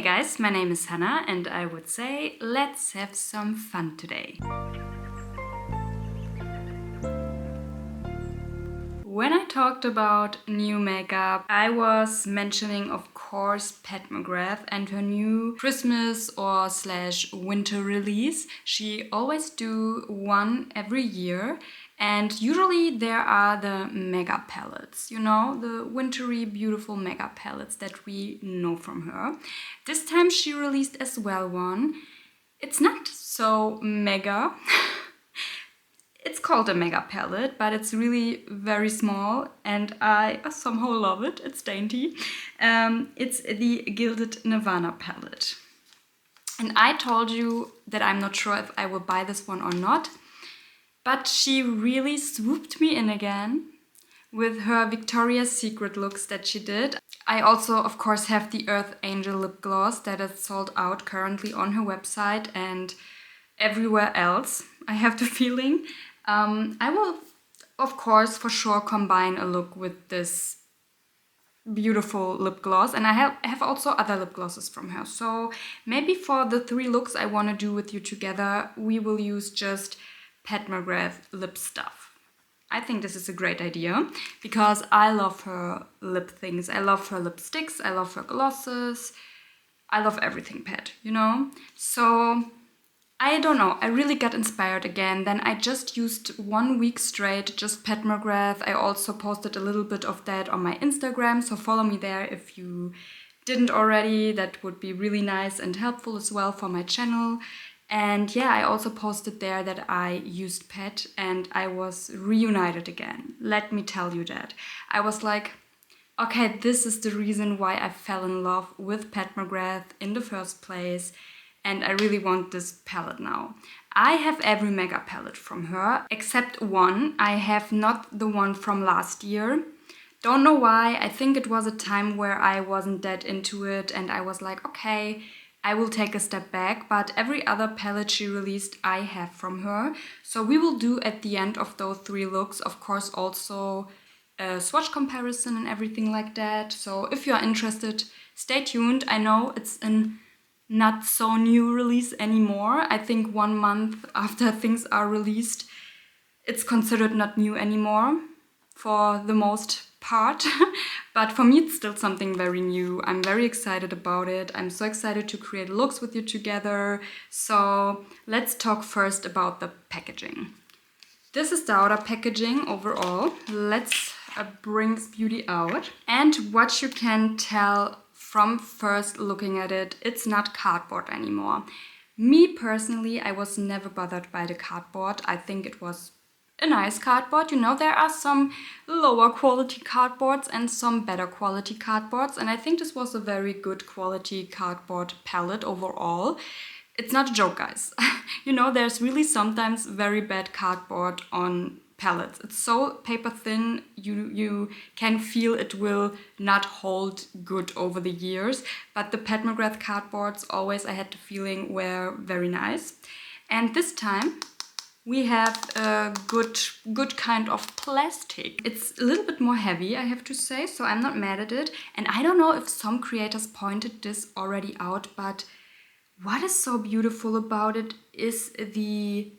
Hey guys, my name is Hannah and I would say let's have some fun today. When I talked about new makeup, I was mentioning, of course, Pat Mcgrath and her new Christmas or / winter release. She always do one every year, and usually there are the mega palettes, you know, the wintry, beautiful mega palettes that we know from her. This time she released as well one. It's not so mega. It's called a mega palette, but it's really very small and I somehow love it. It's dainty. It's the Gilded Nirvana palette. And I told you that I'm not sure if I will buy this one or not, but she really swooped me in again with her Victoria's Secret looks that she did. I also, of course, have the Earth Angel lip gloss that is sold out currently on her website and everywhere else, I have the feeling. I will, of course, for sure combine a look with this beautiful lip gloss, and I have also other lip glosses from her. So maybe for the 3 looks I want to do with you together, we will use just Pat Mcgrath lip stuff. I think this is a great idea because I love her lip things. I love her lipsticks, I love her glosses, I love everything Pat, you know? So I don't know, I really got inspired again. Then I just used 1 week straight, just Pat Mcgrath. I also posted a little bit of that on my Instagram, so follow me there if you didn't already. That would be really nice and helpful as well for my channel. And yeah, I also posted there that I used Pat and I was reunited again. Let me tell you that. I was like, okay, this is the reason why I fell in love with Pat Mcgrath in the first place. And I really want this palette now. I have every mega palette from her, except one. I have not the one from last year. Don't know why. I think it was a time where I wasn't that into it and I was like, okay, I will take a step back. But every other palette she released, I have from her. So we will do at the end of those 3 looks, of course, also a swatch comparison and everything like that. So if you are interested, stay tuned. I know it's an not so new release anymore. I think 1 month after things are released, it's considered not new anymore for the most part. But for me, it's still something very new. I'm very excited about it. I'm so excited to create looks with you together. So let's talk first about the packaging. This is the outer packaging overall. Let's bring this beauty out. And what you can tell from first looking at it, it's not cardboard anymore. Me personally, I was never bothered by the cardboard. I think it was a nice cardboard. You know, there are some lower quality cardboards and some better quality cardboards. And I think this was a very good quality cardboard palette overall. It's not a joke, guys. You know, there's really sometimes very bad cardboard on palettes. It's so paper thin, you can feel it will not hold good over the years. But the Pat Mcgrath cardboards always, I had the feeling, were very nice. And this time we have a good kind of plastic. It's a little bit more heavy, I have to say, so I'm not mad at it. And I don't know if some creators pointed this already out, but what is so beautiful about it is the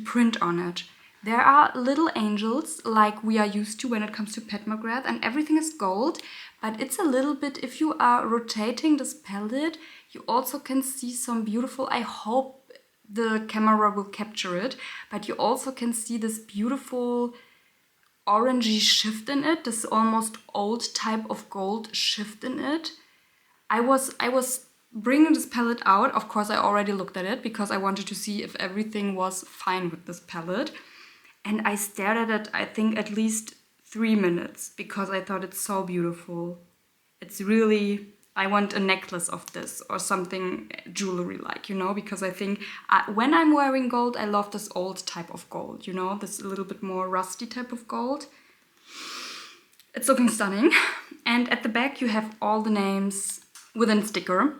print on it. There are little angels like we are used to when it comes to Pat Mcgrath, and everything is gold, but it's a little bit, if you are rotating this palette, you also can see some beautiful, I hope the camera will capture it, but you also can see this beautiful orangey shift in it, this almost old type of gold shift in it. I was bringing this palette out. Of course, I already looked at it because I wanted to see if everything was fine with this palette. And I stared at it, I think, at least 3 minutes because I thought it's so beautiful. It's really, I want a necklace of this or something jewelry-like, you know, because I think when I'm wearing gold, I love this old type of gold, you know, this a little bit more rusty type of gold. It's looking stunning. And at the back, you have all the names within a sticker.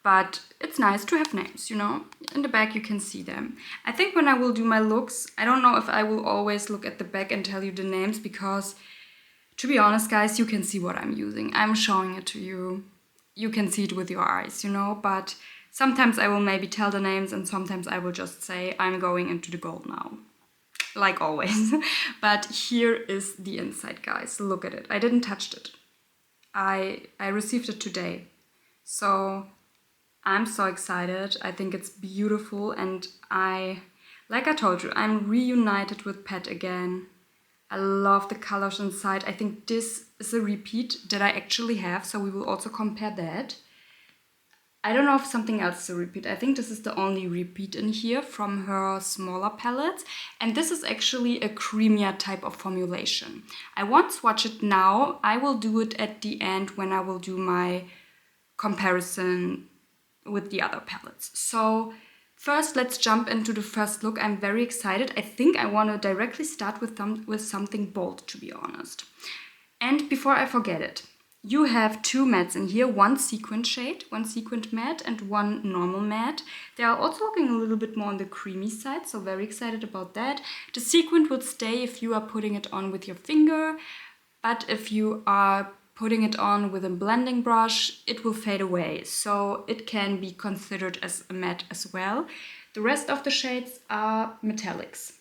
But it's nice to have names, you know. In the back you can see them. I think when I will do my looks, I don't know if I will always look at the back and tell you the names because, to be honest guys, you can see what I'm using. I'm showing it to you. you can see it with your eyes, you know, but sometimes I will maybe tell the names and sometimes I will just say I'm going into the gold now, like always. But here is the inside, guys. Look at it. I didn't touch it. I received it today. So I'm so excited. I think it's beautiful, and like I told you, I'm reunited with Pat again. I love the colors inside. I think this is a repeat that I actually have, so we will also compare that. I don't know if something else is a repeat. I think this is the only repeat in here from her smaller palettes. And this is actually a creamier type of formulation. I won't swatch it now. I will do it at the end when I will do my comparison with the other palettes. So first, let's jump into the first look. I'm very excited. I think I want to directly start with something bold, to be honest. And before I forget it, you have two mattes in here, one sequin shade, one sequined matte and one normal matte. They are also looking a little bit more on the creamy side, so very excited about that. The sequin will stay if you are putting it on with your finger, but if you are putting it on with a blending brush, it will fade away, so it can be considered as a matte as well. The rest of the shades are metallics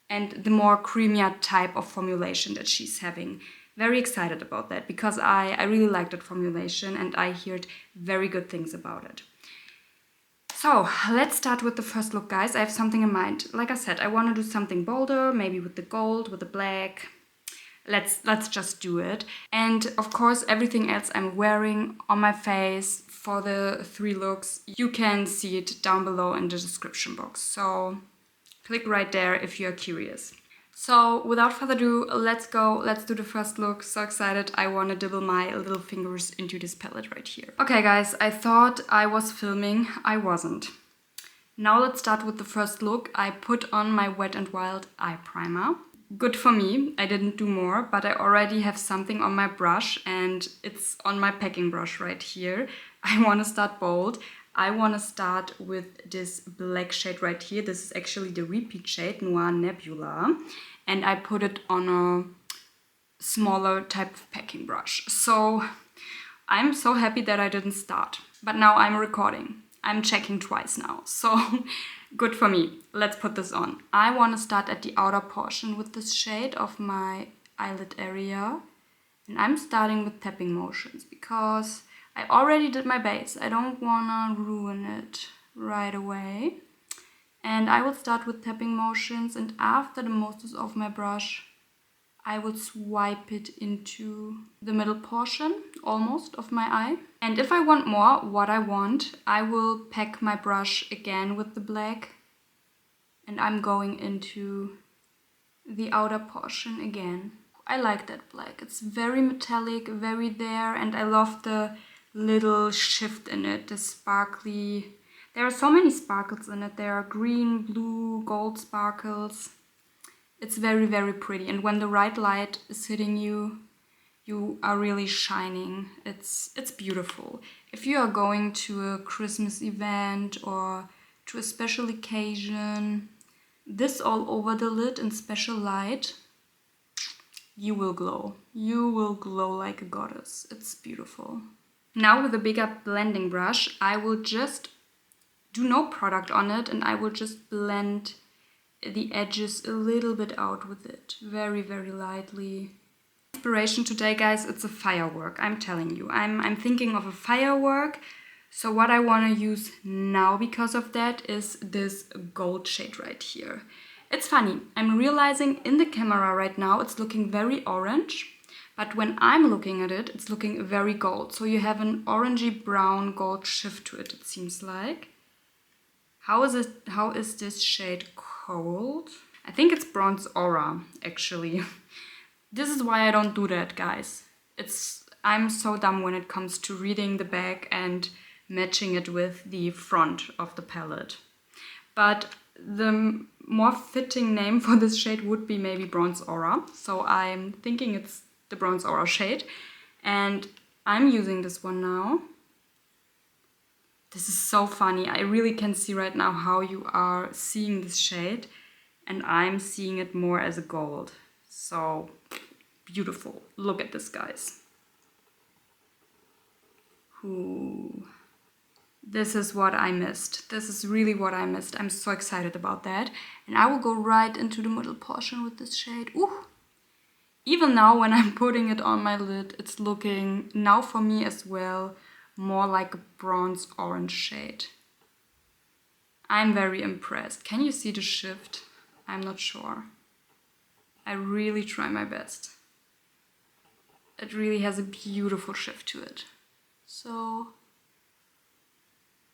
and the more creamier type of formulation that she's having. Very excited about that because I really like that formulation and I heard very good things about it. So let's start with the first look, guys. I have something in mind. Like I said, I want to do something bolder, maybe with the gold, with the black. Let's just do it. And of course, everything else I'm wearing on my face for the 3 looks, you can see it down below in the description box. So click right there if you're curious. So without further ado, let's go. Let's do the first look. So excited. I want to dibble my little fingers into this palette right here. Okay, guys, I thought I was filming. I wasn't. Now let's start with the first look. I put on my Wet n Wild eye primer. Good for me. I didn't do more, but I already have something on my brush and it's on my packing brush right here. I want to start bold. I want to start with this black shade right here. This is actually the repeat shade, Noir Nebula. And I put it on a smaller type of packing brush. So I'm so happy that I didn't start. But now I'm recording. I'm checking twice now. So good for me. Let's put this on. I want to start at the outer portion with this shade of my eyelid area. And I'm starting with tapping motions because I already did my base. I don't want to ruin it right away. And I will start with tapping motions, and after the most is off my brush, I will swipe it into the middle portion, almost, of my eye. And if I want more, what I want, I will pack my brush again with the black. And I'm going into the outer portion again. I like that black. It's very metallic, very there, and I love the little shift in it, the sparkly. There are so many sparkles in it. There are green, blue, gold sparkles. It's very, very pretty. And when the right light is hitting you, you are really shining. It's beautiful. If you are going to a Christmas event or to a special occasion, this all over the lid in special light, you will glow. You will glow like a goddess. It's beautiful. Now with a bigger blending brush, I will just do no product on it and I will just blend the edges a little bit out with it. Very, very lightly. Inspiration today, guys, it's a firework. I'm telling you. I'm thinking of a firework. So what I want to use now because of that is this gold shade right here. It's funny. I'm realizing in the camera right now it's looking very orange. But when I'm looking at it, it's looking very gold. So you have an orangey brown gold shift to it, it seems like. How is this shade called? I think it's Bronze Aura, actually. This is why I don't do that, guys. I'm so dumb when it comes to reading the back and matching it with the front of the palette. But the more fitting name for this shade would be maybe Bronze Aura. So I'm thinking it's the Bronze Aura shade. And I'm using this one now. This is so funny. I really can see right now how you are seeing this shade. And I'm seeing it more as a gold. So beautiful. Look at this, guys. Ooh. This is what I missed. This is really what I missed. I'm so excited about that. And I will go right into the middle portion with this shade. Ooh. Even now when I'm putting it on my lid, it's looking, now for me as well, more like a bronze orange shade. I'm very impressed. Can you see the shift? I'm not sure. I really try my best. It really has a beautiful shift to it. So,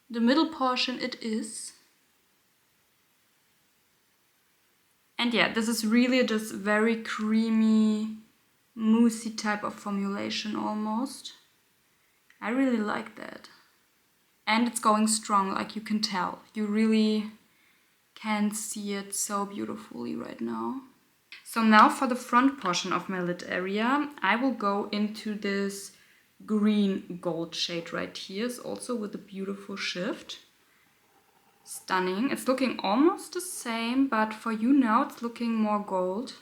the middle portion it is. And yeah, this is really this very creamy, moussey type of formulation almost. I really like that. And it's going strong, like you can tell. You really can see it so beautifully right now. So now for the front portion of my lid area, I will go into this green gold shade right here, also with a beautiful shift. Stunning. It's looking almost the same, but for you now it's looking more gold.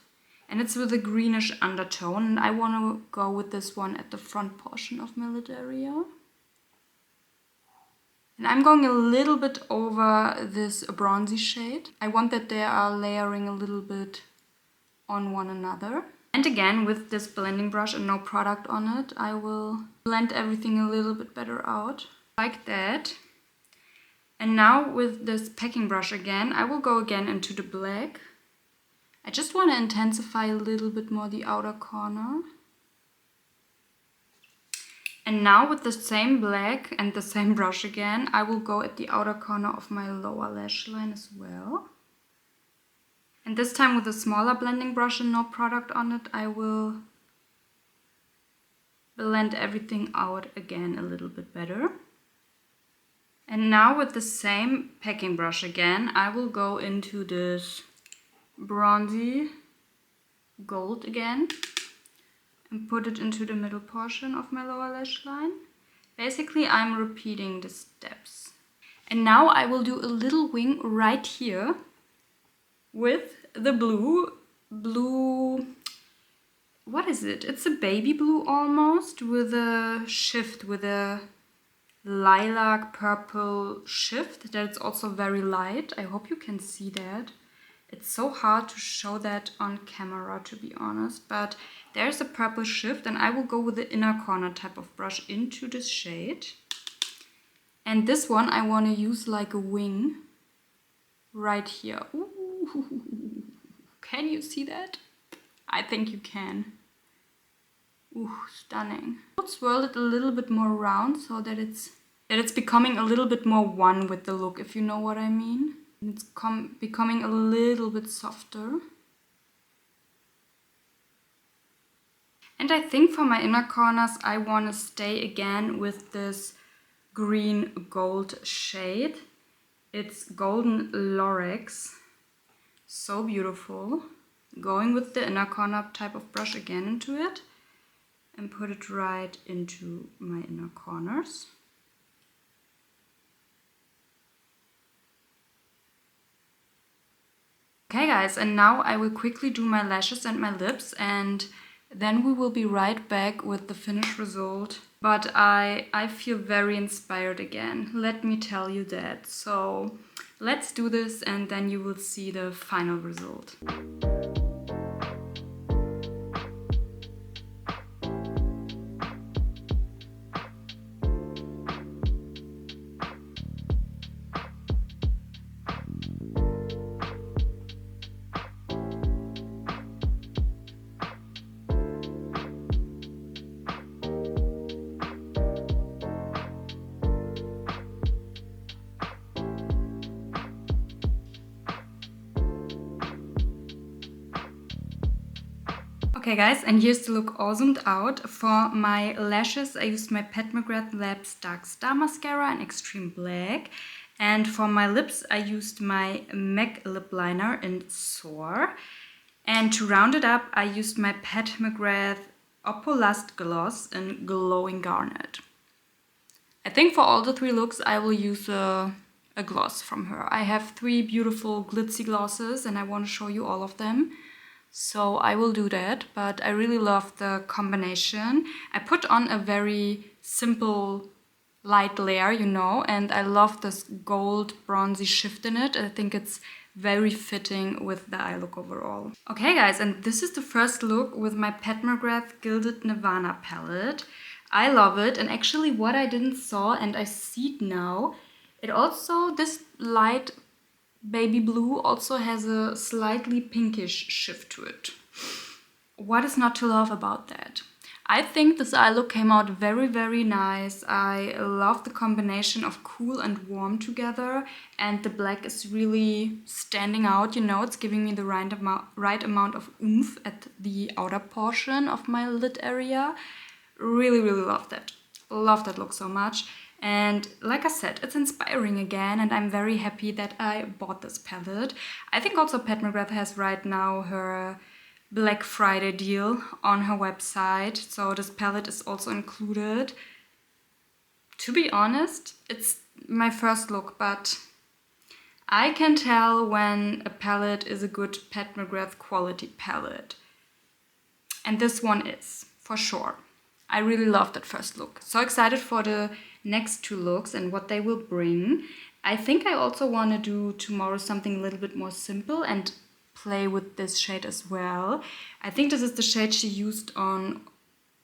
And it's with a greenish undertone, and I want to go with this one at the front portion of my lid area. And I'm going a little bit over this bronzy shade. I want that they are layering a little bit on one another. And again, with this blending brush and no product on it, I will blend everything a little bit better out. Like that. And now with this packing brush again, I will go again into the black. I just want to intensify a little bit more the outer corner. And now with the same black and the same brush again, I will go at the outer corner of my lower lash line as well. And this time with a smaller blending brush and no product on it, I will blend everything out again a little bit better. And now with the same packing brush again, I will go into this bronzy gold again and put it into the middle portion of my lower lash line. Basically, I'm repeating the steps. And now I will do a little wing right here with the blue, what is it? It's a baby blue almost, with a shift, with a lilac purple shift that's also very light. I hope you can see that. It's so hard to show that on camera, to be honest, but there's a purple shift, and I will go with the inner corner type of brush into this shade. And this one I want to use like a wing right here. Ooh. Can you see that? I think you can. Ooh, stunning. I'll swirl it a little bit more round so that it's becoming a little bit more one with the look, if you know what I mean. It's becoming a little bit softer. And I think for my inner corners, I want to stay again with this green gold shade. It's Golden Lorex. So beautiful. Going with the inner corner type of brush again into it and put it right into my inner corners. Okay guys, and now I will quickly do my lashes and my lips, and then we will be right back with the finished result. But I feel very inspired again, let me tell you that. So let's do this and then you will see the final result. Okay guys, and here's the look all zoomed out. For my lashes, I used my Pat Mcgrath Labs Dark Star Mascara in Extreme Black. And for my lips, I used my MAC lip liner in Soar. And to round it up, I used my Pat Mcgrath Opalust Gloss in Glowing Garnet. I think for all the three looks, I will use a gloss from her. I have 3 beautiful glitzy glosses and I want to show you all of them. So I will do that, but I really love the combination. I put on a very simple light layer, you know, and I love this gold bronzy shift in it. I think it's very fitting with the eye look overall. Okay guys, and this is the first look with my Pat Mcgrath Gilded Nirvana palette. I love it, and actually what I didn't saw and I see it now, it also, this light baby blue also has a slightly pinkish shift to it. What is not to love about that? I think this eye look came out very, very nice. I love the combination of cool and warm together, and the black is really standing out, you know, it's giving me the right amount of oomph at the outer portion of my lid area. Really, really love that. Love that look so much. And like I said, it's inspiring again, and I'm very happy that I bought this palette. I think also Pat Mcgrath has right now her Black Friday deal on her website, so this palette is also included. To be honest, it's my first look, but I can tell when a palette is a good Pat Mcgrath quality palette. And this one is, for sure. I really love that first look. So excited for the next two looks and what they will bring. I think I also want to do tomorrow something a little bit more simple and play with this shade as well. I think this is the shade she used on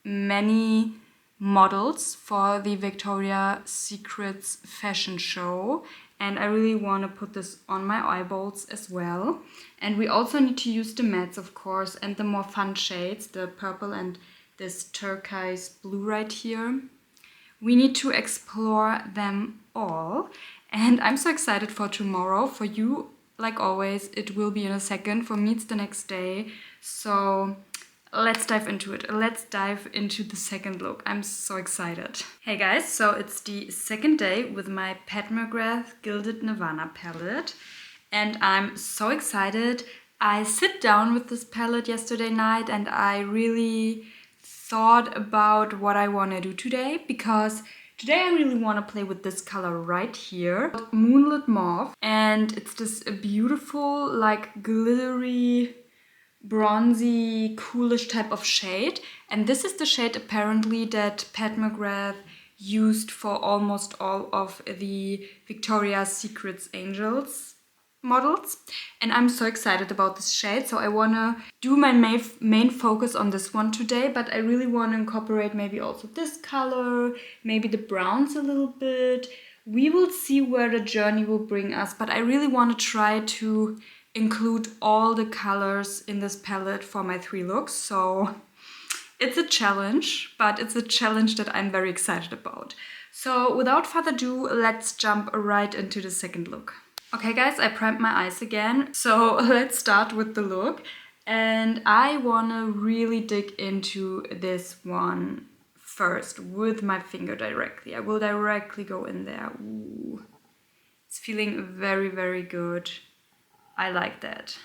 many models for the Victoria's Secrets fashion show, and I really want to put this on my eyeballs as well. And we also need to use the mattes, of course, and the more fun shades, the purple and this turquoise blue right here. We need to explore them all, and I'm so excited for tomorrow. For you, like always, it will be in a second. For me, it's the next day. So let's dive into it. Let's dive into the second look. I'm so excited. Hey guys, so it's the second day with my Pat Mcgrath Gilded Nirvana palette, and I'm so excited. I sit down with this palette yesterday night and I really thought about what I want to do today, because today I really want to play with this color right here, Moonlit Mauve, and it's this beautiful, like glittery, bronzy, coolish type of shade. And this is the shade apparently that Pat Mcgrath used for almost all of the Victoria's Secrets Angels models, and I'm so excited about this shade. So I want to do my main focus on this one today, but I really want to incorporate maybe also this color, maybe the browns a little bit. We will see where the journey will bring us, but I really want to try to include all the colors in this palette for my 3 looks. So it's a challenge, but it's a challenge that I'm very excited about. So without further ado, let's jump right into the second look. Okay guys, I primed my eyes again, so let's start with the look. And I wanna really dig into this one first with my finger directly. I will directly go in there. Ooh. It's feeling very, very good. I like that.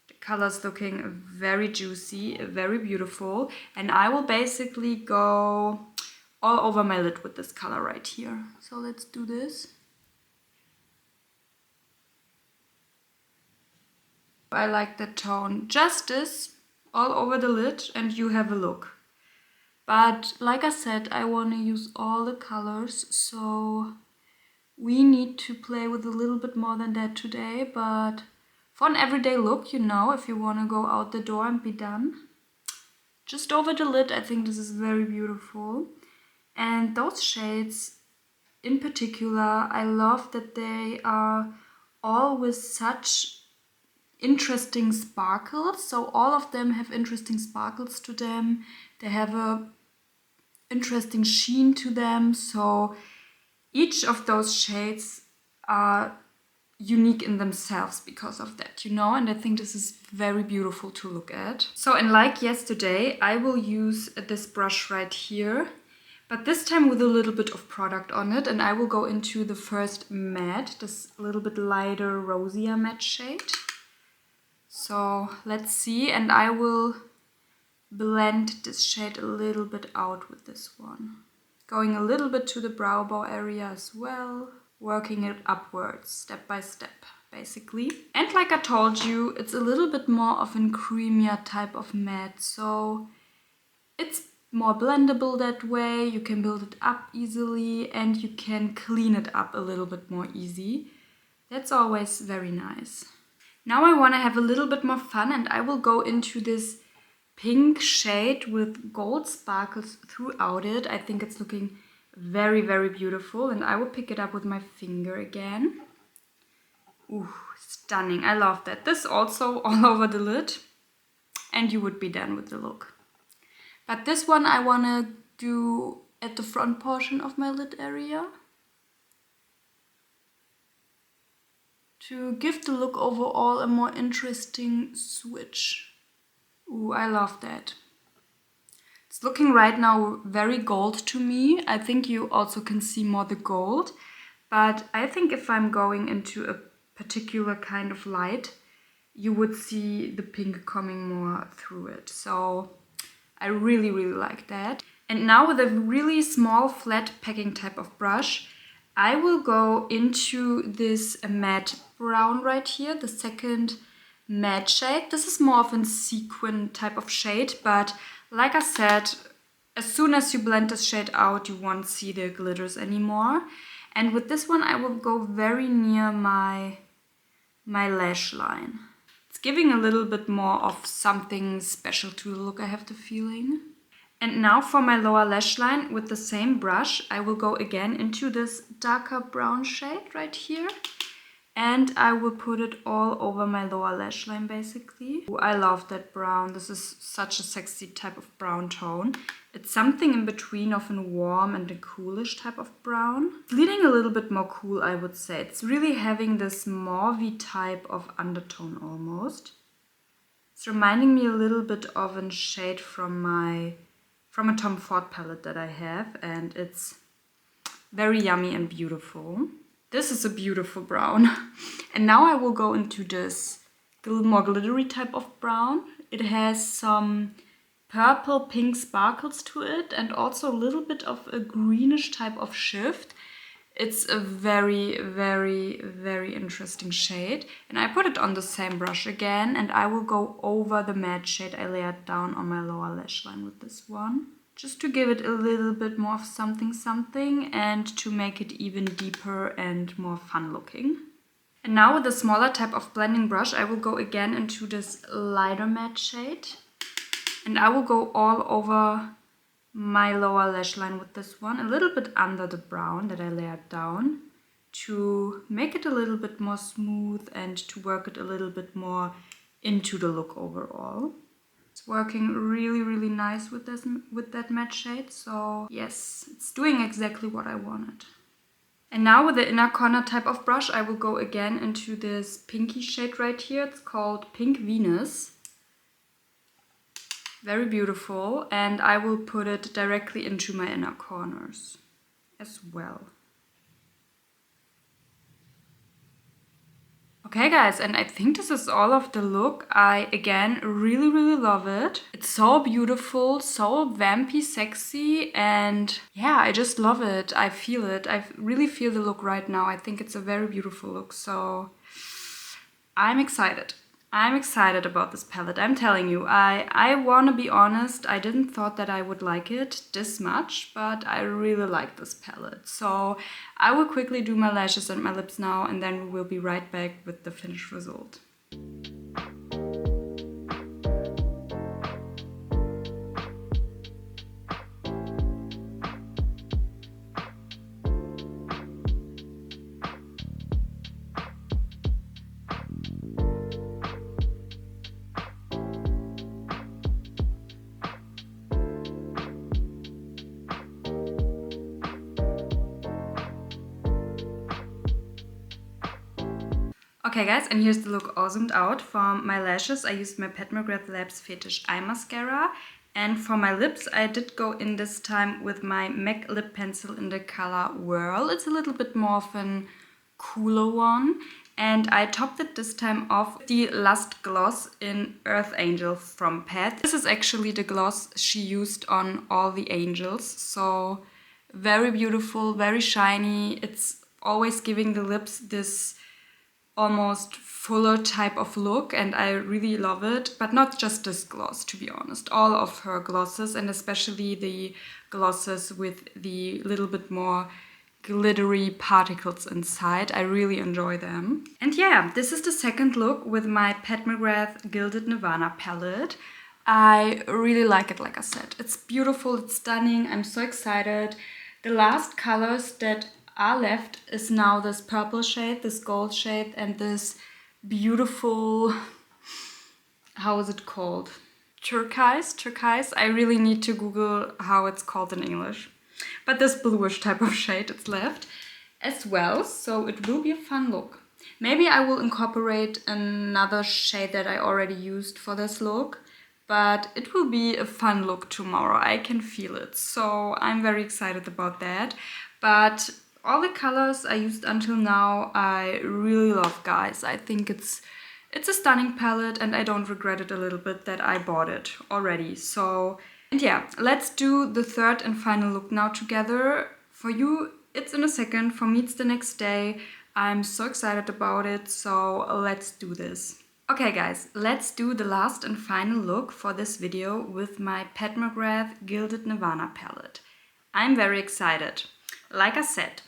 The color's looking very juicy, very beautiful. And I will basically go all over my lid with this color right here. So let's do this. I like that tone. Just this all over the lid and you have a look. But like I said, I want to use all the colors, so we need to play with a little bit more than that today. But for an everyday look, you know, if you want to go out the door and be done, just over the lid, I think this is very beautiful. And those shades in particular, I love that they are all with such interesting sparkles. So all of them have interesting sparkles to them. They have a interesting sheen to them. So each of those shades are unique in themselves because of that, you know, and I think this is very beautiful to look at. So, and like yesterday, I will use this brush right here, but this time with a little bit of product on it, and I will go into the first matte, this little bit lighter, rosier matte shade. So let's see, and I will blend this shade a little bit out with this one. Going a little bit to the brow bone area as well, working it upwards, step by step, basically. And like I told you, it's a little bit more of a creamier type of matte, so it's more blendable that way. You can build it up easily and you can clean it up a little bit more easy. That's always very nice. Now I want to have a little bit more fun and I will go into this pink shade with gold sparkles throughout it. I think it's looking very, very beautiful and I will pick it up with my finger again. Ooh, stunning. I love that. This also all over the lid and you would be done with the look. But this one I want to do at the front portion of my lid area to give the look overall a more interesting switch. Ooh, I love that. It's looking right now very gold to me. I think you also can see more the gold, but I think if I'm going into a particular kind of light, you would see the pink coming more through it. So I really, really like that. And now with a really small flat packing type of brush, I will go into this matte brown right here, the second matte shade. This is more of a sequin type of shade, but like I said, as soon as you blend this shade out, you won't see the glitters anymore. And with this one, I will go very near my lash line. It's giving a little bit more of something special to the look, I have the feeling. And now for my lower lash line, with the same brush, I will go again into this darker brown shade right here. And I will put it all over my lower lash line, basically. Ooh, I love that brown. This is such a sexy type of brown tone. It's something in between of a warm and a coolish type of brown. It's leaning a little bit more cool, I would say. It's really having this mauvey type of undertone almost. It's reminding me a little bit of a shade from a Tom Ford palette that I have, and it's very yummy and beautiful. This is a beautiful brown. And now I will go into this more glittery type of brown. It has some purple pink sparkles to it and also a little bit of a greenish type of shift. It's a very, very, very interesting shade. And I put it on the same brush again and I will go over the matte shade I layered down on my lower lash line with this one. Just to give it a little bit more of something and to make it even deeper and more fun looking. And now with a smaller type of blending brush, I will go again into this lighter matte shade. And I will go all over my lower lash line with this one, a little bit under the brown that I layered down, to make it a little bit more smooth and to work it a little bit more into the look overall. It's working really, really nice with that matte shade, so yes, it's doing exactly what I wanted. And now with the inner corner type of brush, I will go again into this pinky shade right here. It's called Pink Venus. Very beautiful, and I will put it directly into my inner corners as well. Okay guys, and I think this is all of the look. I, again, really, really love it. It's so beautiful, so vampy, sexy, and yeah, I just love it. I feel it. I really feel the look right now. I think it's a very beautiful look, so I'm excited. I'm excited about this palette, I'm telling you. I want to be honest, I didn't thought that I would like it this much, but I really like this palette. So I will quickly do my lashes and my lips now, and then we will be right back with the finished result. Okay guys, and here's the look all zoomed out. For my lashes, I used my Pat Mcgrath Labs Fetish Eye Mascara. And for my lips, I did go in this time with my MAC lip pencil in the color Whirl. It's a little bit more of a cooler one. And I topped it this time off with the Lust Gloss in Earth Angel from Pat. This is actually the gloss she used on all the angels. So very beautiful, very shiny. It's always giving the lips this almost fuller type of look, and I really love it. But not just this gloss, to be honest. All of her glosses, and especially the glosses with the little bit more glittery particles inside. I really enjoy them. And yeah, this is the second look with my Pat Mcgrath Gilded Nirvana palette. I really like it, like I said. It's beautiful, it's stunning, I'm so excited. The last colors that are left is now this purple shade, this gold shade, and this beautiful, how is it called? Turquoise. I really need to Google how it's called in English. But this bluish type of shade is left as well, so it will be a fun look. Maybe I will incorporate another shade that I already used for this look, but it will be a fun look tomorrow. I can feel it, so I'm very excited about that. But all the colors I used until now, I really love, guys. I think it's a stunning palette, and I don't regret it a little bit that I bought it already. So, and yeah, let's do the third and final look now together. For you, it's in a second. For me, it's the next day. I'm so excited about it, so let's do this. Okay guys, let's do the last and final look for this video with my Pat Mcgrath Gilded Nirvana palette. I'm very excited. Like I said,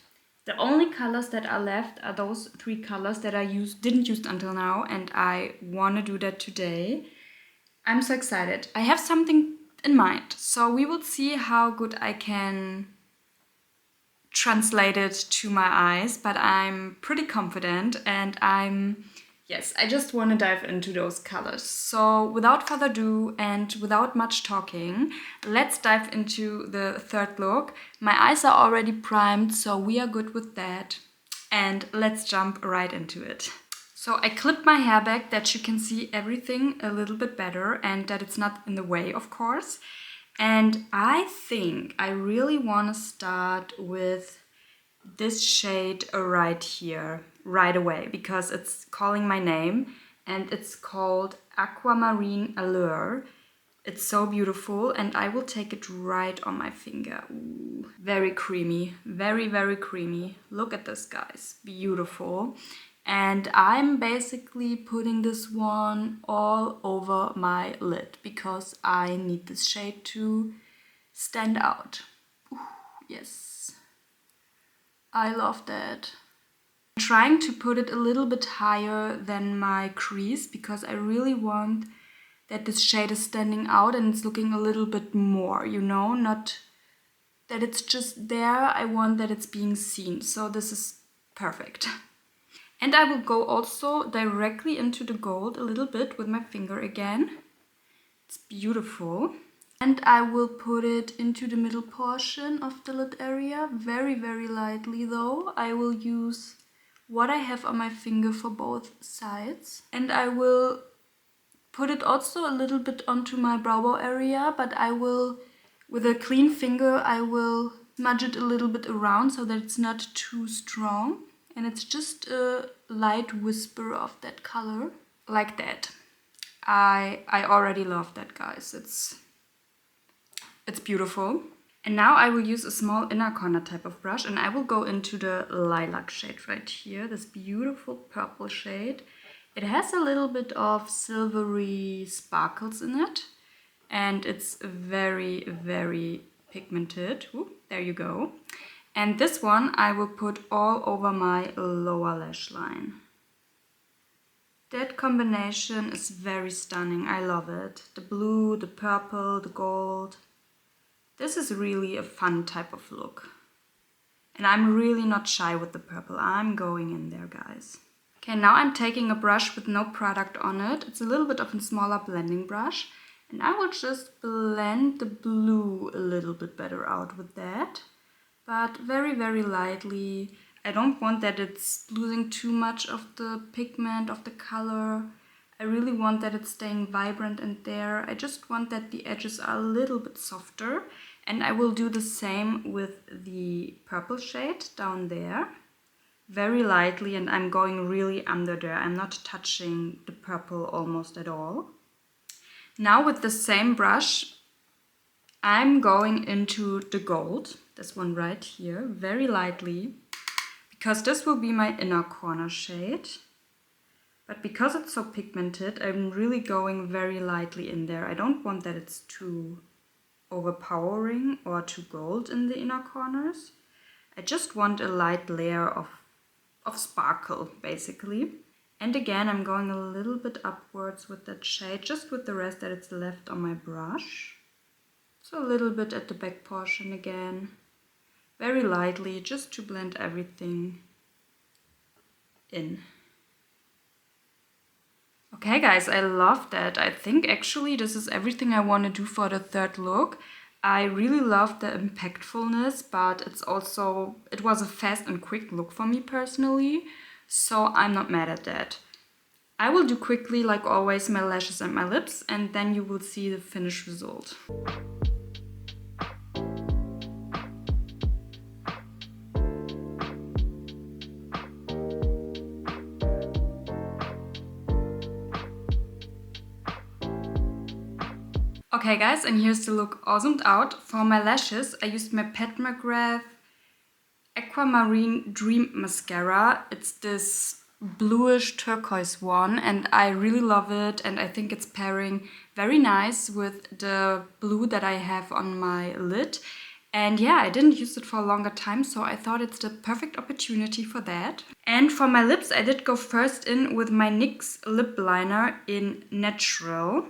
the only colors that are left are those three colors that I didn't use until now, and I want to do that today. I'm so excited. I have something in mind, so we will see how good I can translate it to my eyes, but I'm pretty confident, and yes, I just want to dive into those colors. So without further ado and without much talking, let's dive into the third look. My eyes are already primed, so we are good with that. And let's jump right into it. So I clipped my hair back that you can see everything a little bit better and that it's not in the way, of course. And I think I really want to start with this shade right here, right away, because it's calling my name, and it's called Aquamarine Allure. It's so beautiful, and I will take it right on my finger. Ooh, very creamy, very, very creamy. Look at this, guys, beautiful. And I'm basically putting this one all over my lid because I need this shade to stand out. Ooh, yes. I love that. I'm trying to put it a little bit higher than my crease because I really want that this shade is standing out and it's looking a little bit more, you know, not that it's just there. I want that it's being seen, so this is perfect. And I will go also directly into the gold a little bit with my finger again. It's beautiful. And I will put it into the middle portion of the lid area, very, very lightly though. I will use what I have on my finger for both sides. And I will put it also a little bit onto my brow bone area, but I will, with a clean finger, I will smudge it a little bit around so that it's not too strong. And it's just a light whisper of that color, like that. I already love that, guys. It's beautiful. And now I will use a small inner corner type of brush, and I will go into the lilac shade right here, this beautiful purple shade. It has a little bit of silvery sparkles in it, and it's very, very pigmented. Ooh, there you go. And this one I will put all over my lower lash line. That combination is very stunning. I love it. The blue, the purple, the gold. This is really a fun type of look. And I'm really not shy with the purple. I'm going in there, guys. Okay, now I'm taking a brush with no product on it. It's a little bit of a smaller blending brush. And I will just blend the blue a little bit better out with that. But very, very lightly. I don't want that it's losing too much of the pigment, of the color. I really want that it's staying vibrant and there. I just want that the edges are a little bit softer. And I will do the same with the purple shade down there. Very lightly, and I'm going really under there. I'm not touching the purple almost at all. Now with the same brush, I'm going into the gold. This one right here, very lightly. Because this will be my inner corner shade. But because it's so pigmented, I'm really going very lightly in there. I don't want that it's too overpowering or too gold in the inner corners. I just want a light layer of sparkle, basically. And again, I'm going a little bit upwards with that shade, just with the rest that it's left on my brush. So a little bit at the back portion again. Very lightly, just to blend everything in. Okay guys, I love that. I think actually this is everything I want to do for the third look. I really love the impactfulness, but it was a fast and quick look for me personally, so I'm not mad at that. I will do quickly, like always, my lashes and my lips, and then you will see the finished result. Okay guys, and here's the look all zoomed out. For my lashes, I used my Pat Mcgrath Aquamarine Dream Mascara. It's this bluish turquoise one, and I really love it, and I think it's pairing very nice with the blue that I have on my lid. And yeah, I didn't use it for a longer time, so I thought it's the perfect opportunity for that. And for my lips, I did go first in with my NYX lip liner in Natural.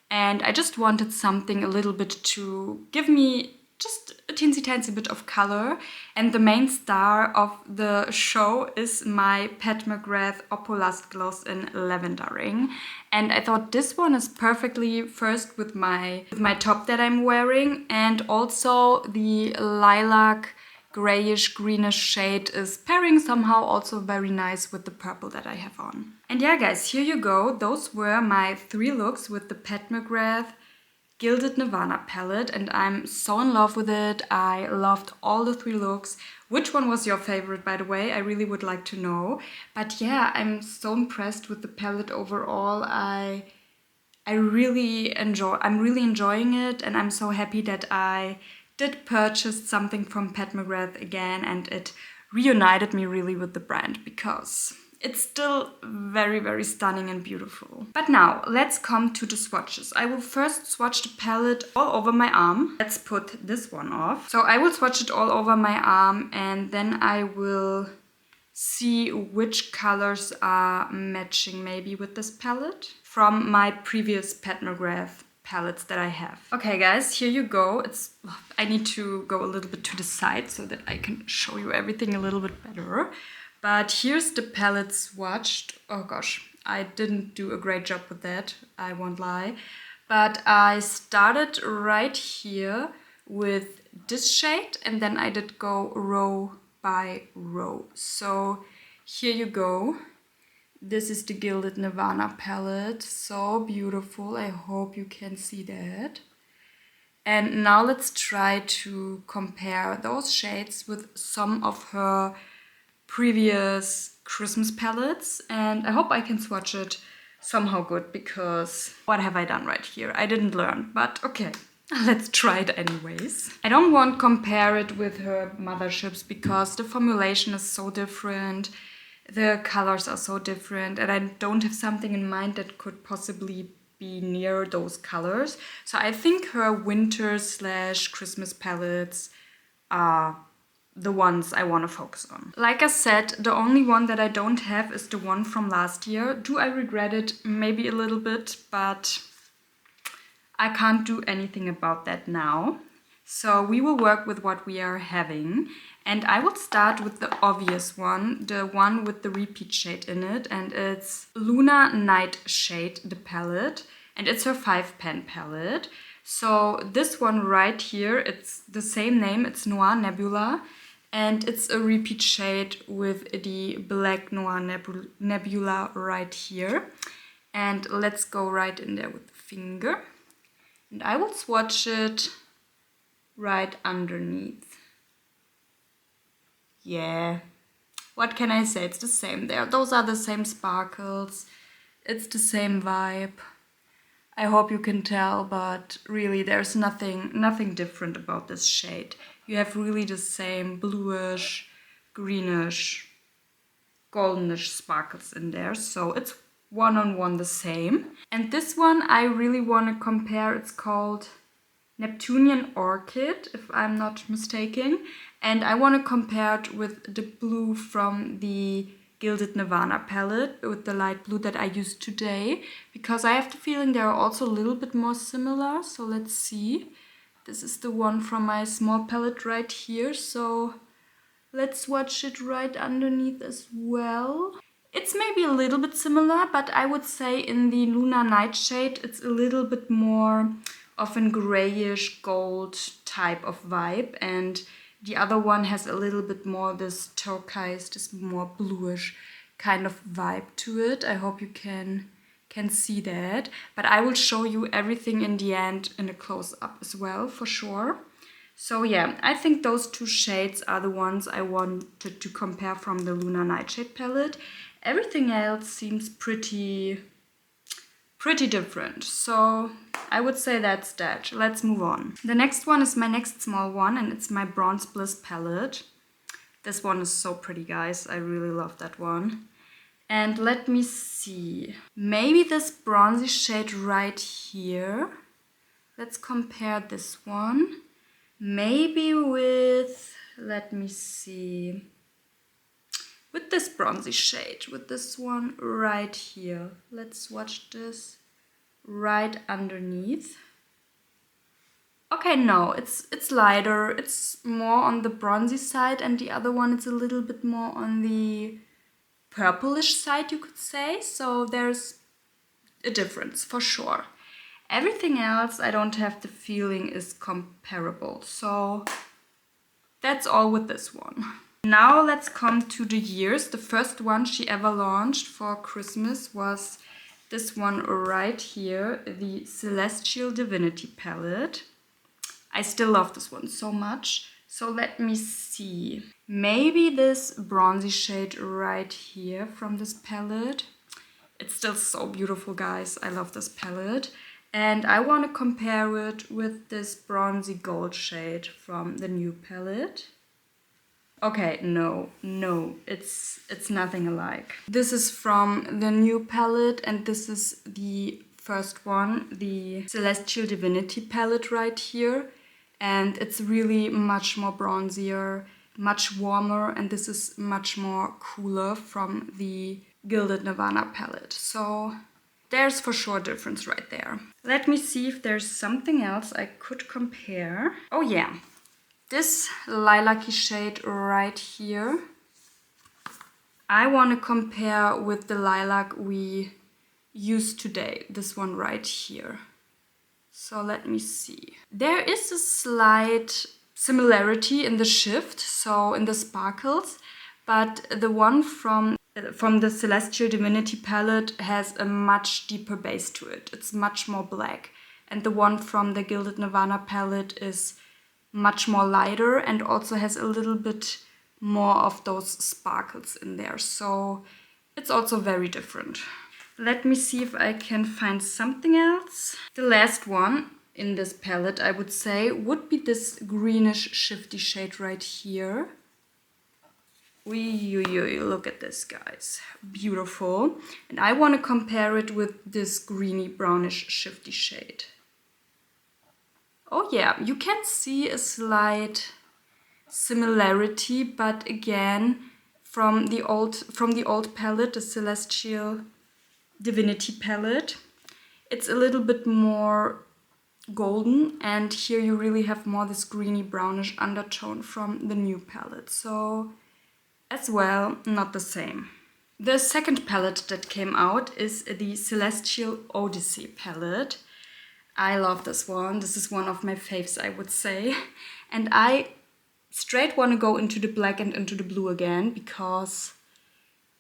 And I just wanted something a little bit to give me just a teensy bit of color. And the main star of the show is my Pat Mcgrath Opalust Gloss in Lavender Ring. And I thought this one is perfectly first with my top that I'm wearing. And also the lilac grayish greenish shade is pairing somehow also very nice with the purple that I have on. And yeah guys, here you go. Those were my 3 looks with the Pat Mcgrath Gilded Nirvana palette, and I'm so in love with it. I loved all the 3 looks. Which one was your favorite, by the way? I really would like to know. But yeah, I'm so impressed with the palette overall. I'm really enjoying it, and I'm so happy that I did purchase something from Pat Mcgrath again, and it reunited me really with the brand because it's still very, very stunning and beautiful. But now, let's come to the swatches. I will first swatch the palette all over my arm. Let's put this one off. So I will swatch it all over my arm, and then I will see which colors are matching maybe with this palette from my previous Pat Mcgrath palettes that I have. Okay guys, here you go. I need to go a little bit to the side so that I can show you everything a little bit better. But here's the palette swatched. Oh gosh, I didn't do a great job with that, I won't lie. But I started right here with this shade, and then I did go row by row. So here you go. This is the Gilded Nirvana palette. So beautiful. I hope you can see that. And now let's try to compare those shades with some of her previous Christmas palettes, and I hope I can swatch it somehow good, because what have I done right here? I didn't learn, but okay, let's try it anyways. I don't want to compare it with her motherships because the formulation is so different, the colors are so different, and I don't have something in mind that could possibly be near those colors. So I think her winter / Christmas palettes are the ones I want to focus on. Like I said, the only one that I don't have is the one from last year. Do I regret it? Maybe a little bit, but I can't do anything about that now. So we will work with what we are having. And I will start with the obvious one, the one with the repeat shade in it. And it's Luna Nightshade, the palette. And it's her 5-pan palette. So this one right here, it's the same name, it's Noir Nebula. And it's a repeat shade with the black Noir Nebula right here. And let's go right in there with the finger. And I will swatch it right underneath. Yeah, what can I say? It's the same there. Those are the same sparkles. It's the same vibe. I hope you can tell, but really there's nothing different about this shade. You have really the same bluish, greenish, goldenish sparkles in there. So it's one-on-one the same. And this one I really want to compare. It's called Neptunian Orchid, if I'm not mistaken. And I want to compare it with the blue from the Gilded Nirvana palette, with the light blue that I used today, because I have the feeling they are also a little bit more similar. So let's see. This is the one from my small palette right here. So let's swatch it right underneath as well. It's maybe a little bit similar, but I would say in the Lunar Night shade, it's a little bit more of a grayish gold type of vibe. And the other one has a little bit more this turquoise, this more bluish kind of vibe to it. I hope you can see that. But I will show you everything in the end in a close-up as well, for sure. So yeah, I think those two shades are the ones I wanted to compare from the Lunar Nightshade palette. Everything else seems pretty different. So I would say that's that. Let's move on. The next one is my next small one, and it's my Bronze Bliss palette. This one is so pretty, guys. I really love that one. And let me see. Maybe this bronzy shade right here. Let's compare this one. Maybe with, let me see, with this bronzy shade, with this one right here. Let's swatch this right underneath. Okay, no, it's lighter. It's more on the bronzy side, and the other one it's a little bit more on the purplish side, you could say. So there's a difference for sure. Everything else, I don't have the feeling is comparable. So that's all with this one. Now let's come to the years. The first one she ever launched for Christmas was this one right here, the Celestial Divinity palette. I still love this one so much. So let me see. Maybe this bronzy shade right here from this palette. It's still so beautiful, guys. I love this palette. And I want to compare it with this bronzy gold shade from the new palette. Okay, no, it's nothing alike. This is from the new palette, and this is the first one, the Celestial Divinity palette right here. And it's really much more bronzier, much warmer, and this is much more cooler from the Gilded Nirvana palette. So there's for sure a difference right there. Let me see if there's something else I could compare. Oh yeah, this lilac-y shade right here. I want to compare with the lilac we used today, this one right here. So let me see. There is a slight similarity in the shift, so in the sparkles, but the one from the Celestial Divinity palette has a much deeper base to it. It's much more black. And the one from the Gilded Nirvana palette is much more lighter and also has a little bit more of those sparkles in there. So it's also very different. Let me see if I can find something else. The last one in this palette, I would say, would be this greenish shifty shade right here. Look at this, guys. Beautiful. And I want to compare it with this greeny brownish shifty shade. Oh yeah, you can see a slight similarity, but again, from the old palette, the Celestial Divinity palette, it's a little bit more golden, and here you really have more this greeny brownish undertone from the new palette. So as well, not the same. The second palette that came out is the Celestial Odyssey palette. I love this one. This is one of my faves, I would say. And I straight want to go into the black and into the blue again, because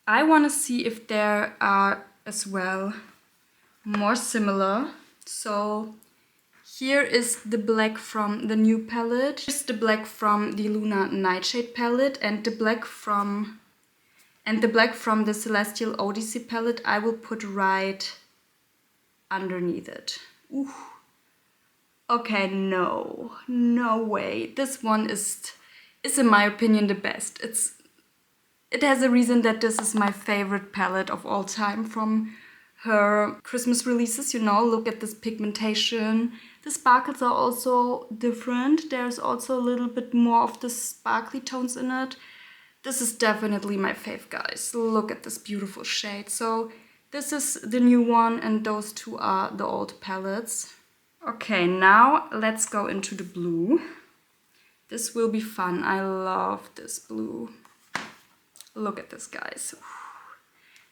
I want to see if there are as well more similar. So here is the black from the new palette. Here's the black from the Lunar Nightshade palette, and the black from the Celestial Odyssey palette I will put right underneath it. Ooh. Okay, no way. This one is in my opinion the best. It has a reason that this is my favorite palette of all time from her Christmas releases, you know, look at this pigmentation. The sparkles are also different. There's also a little bit more of the sparkly tones in it. This is definitely my fave, guys. Look at this beautiful shade. So this is the new one and those two are the old palettes. Okay, now let's go into the blue. This will be fun. I love this blue. Look at this, guys.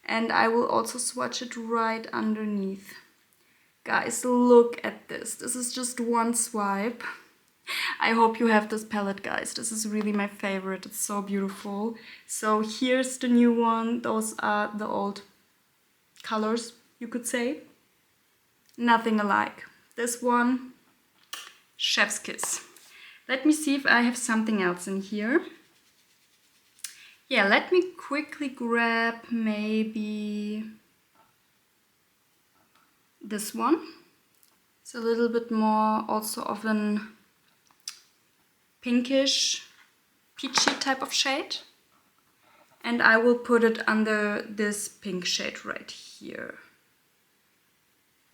And I will also swatch it right underneath. Guys, look at this. This is just one swipe. I hope you have this palette, guys. This is really my favorite. It's so beautiful. So here's the new one. Those are the old colors, you could say. Nothing alike. This one, chef's kiss. Let me see if I have something else in here. Yeah, let me quickly grab maybe this one. It's a little bit more also of an pinkish, peachy type of shade. And I will put it under this pink shade right here.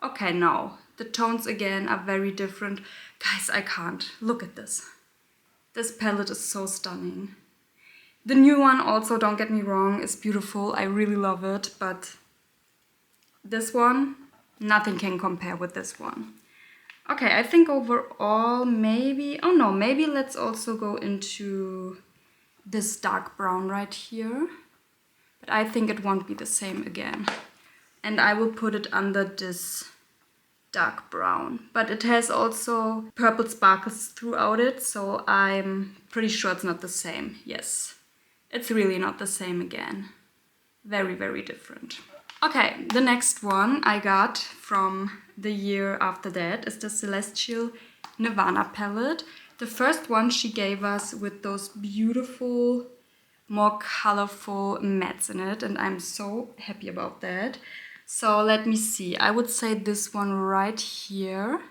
Okay, now the tones again are very different. Guys, I can't. Look at this. This palette is so stunning. The new one also, don't get me wrong, is beautiful. I really love it, but this one, nothing can compare with this one. Okay, I think overall maybe, oh no, maybe let's also go into this dark brown right here. But I think it won't be the same again. And I will put it under this dark brown. But it has also purple sparkles throughout it, so I'm pretty sure it's not the same. Yes, it's really not the same again. Very, very different. Okay, the next one I got from the year after that is the Celestial Nirvana palette. The first one she gave us with those beautiful, more colorful mattes in it, and I'm so happy about that. So let me see, I would say this one right here.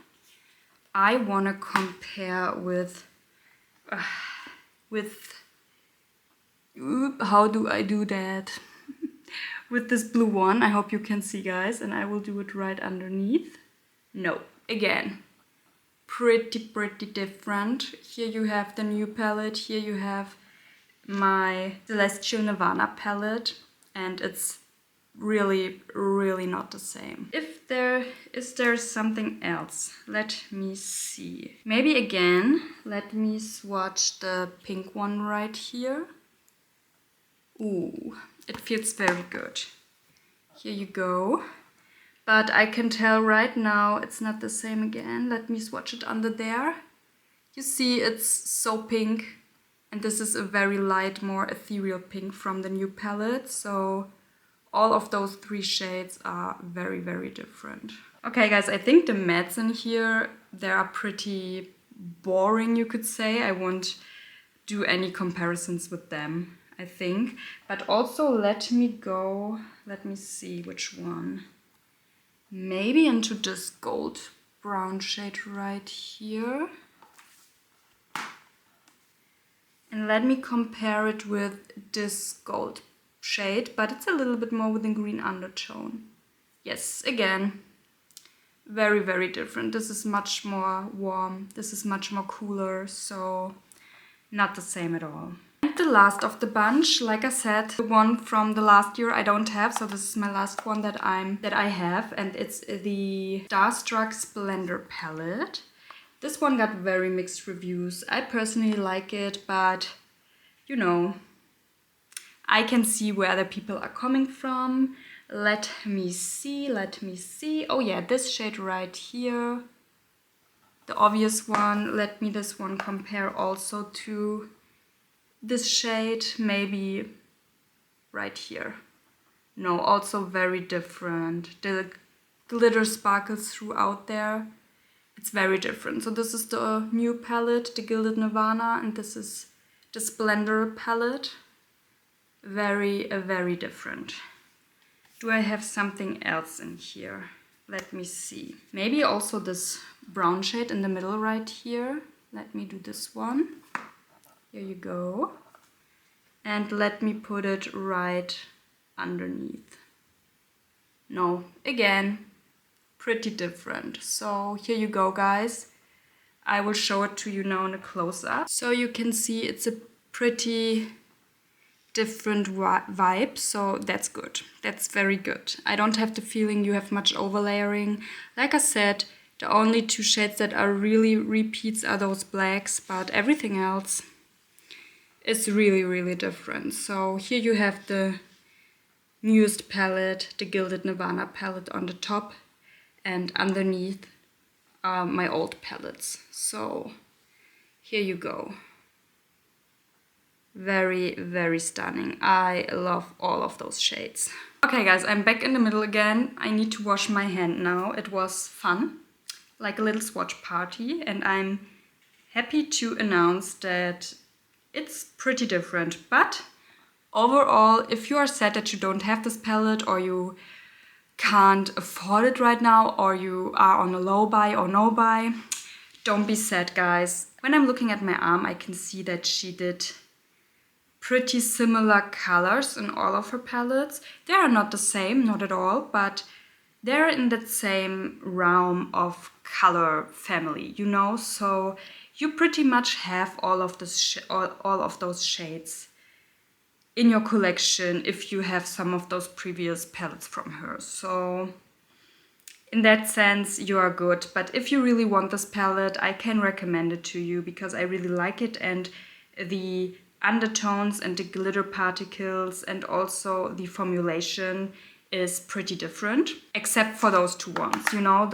I want to compare with how do I do that? With this blue one, I hope you can see, guys, and I will do it right underneath. No, again, pretty different. Here you have the new palette, here you have my Celestial Nirvana palette, and it's really not the same. Is there something else? Let me see. Maybe again, let me swatch the pink one right here. Ooh, it feels very good. Here you go. But I can tell right now it's not the same again. Let me swatch it under there. You see it's so pink, and this is a very light, more ethereal pink from the new palette. So all of those three shades are very different. Okay guys, I think the mattes in here, they are pretty boring, you could say. I won't do any comparisons with them, I think. But also let me see which one. Maybe into this gold brown shade right here. And let me compare it with this gold shade, but it's a little bit more with a green undertone. Yes, again, very different. This is much more warm, this is much more cooler, so not the same at all. And the last of the bunch, like I said, the one from the last year I don't have, so this is my last one that I have, and it's the Starstruck Splendor palette. This one got very mixed reviews. I personally like it, but you know, I can see where other people are coming from. Let me see. Oh yeah, this shade right here, the obvious one. Let me this one compare also to this shade, maybe right here. No, also very different. The glitter sparkles throughout there. It's very different. So this is the new palette, the Gilded Nirvana, and this is the Splendor palette. Very different. Do I have something else in here? Let me see. Maybe also this brown shade in the middle right here. Let me do this one. Here you go. And let me put it right underneath. No, again, pretty different. So here you go, guys. I will show it to you now in a close-up. So you can see it's a pretty different vibe, so that's good. That's very good. I don't have the feeling you have much overlayering. Like I said, the only two shades that are really repeats are those blacks, but everything else is really, really different. So here you have the newest palette, the Gilded Nirvana palette on the top, and underneath are my old palettes. So here you go. Very, very stunning. I love all of those shades. Okay guys, I'm back in the middle again. I need to wash my hand now. It was fun, like a little swatch party, and I'm happy to announce that it's pretty different. But overall, if you are sad that you don't have this palette, or you can't afford it right now, or you are on a low buy or no buy, don't be sad, guys. When I'm looking at my arm, I can see that she did pretty similar colors in all of her palettes. They are not the same, not at all, but they're in that same realm of color family, you know? So you pretty much have all of this all of those shades in your collection if you have some of those previous palettes from her. So in that sense, you are good. But if you really want this palette, I can recommend it to you because I really like it, and the undertones and the glitter particles and also the formulation is pretty different, except for those two ones, you know,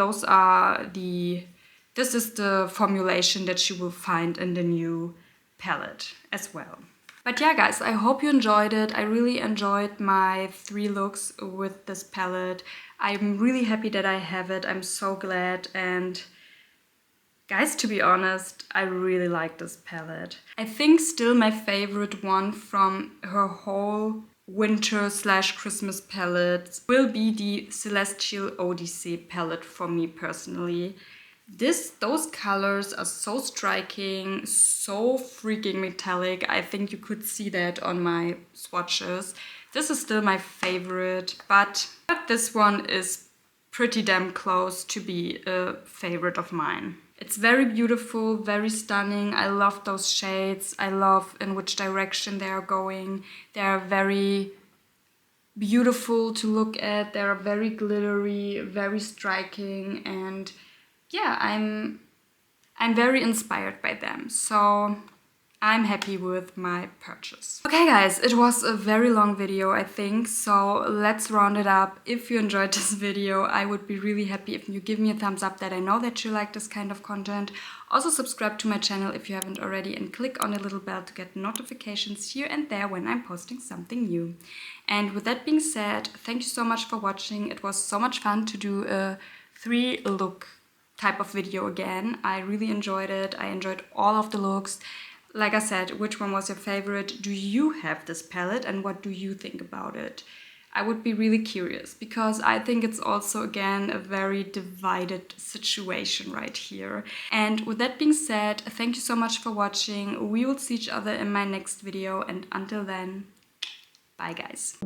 this is the formulation that you will find in the new palette as well. But yeah guys, I hope you enjoyed it. I really enjoyed my 3 looks with this palette. I'm really happy that I have it. I'm so glad. And guys, to be honest, I really like this palette. I think still my favorite one from her whole winter/Christmas palette will be the Celestial Odyssey palette for me personally. Those colors are so striking, so freaking metallic. I think you could see that on my swatches. This is still my favorite, but this one is pretty damn close to be a favorite of mine. It's very beautiful, very stunning. I love those shades. I love in which direction they are going. They are very beautiful to look at. They are very glittery, very striking, and yeah, I'm very inspired by them. So I'm happy with my purchase. Okay guys, it was a very long video, I think, so let's round it up. If you enjoyed this video, I would be really happy if you give me a thumbs up, that I know that you like this kind of content. Also subscribe to my channel if you haven't already, and click on the little bell to get notifications here and there when I'm posting something new. And with that being said, thank you so much for watching. It was so much fun to do a 3-look type of video again. I really enjoyed it. I enjoyed all of the looks. Like I said, which one was your favorite? Do you have this palette and what do you think about it? I would be really curious because I think it's also, again, a very divided situation right here. And with that being said, thank you so much for watching. We will see each other in my next video, and until then, bye guys.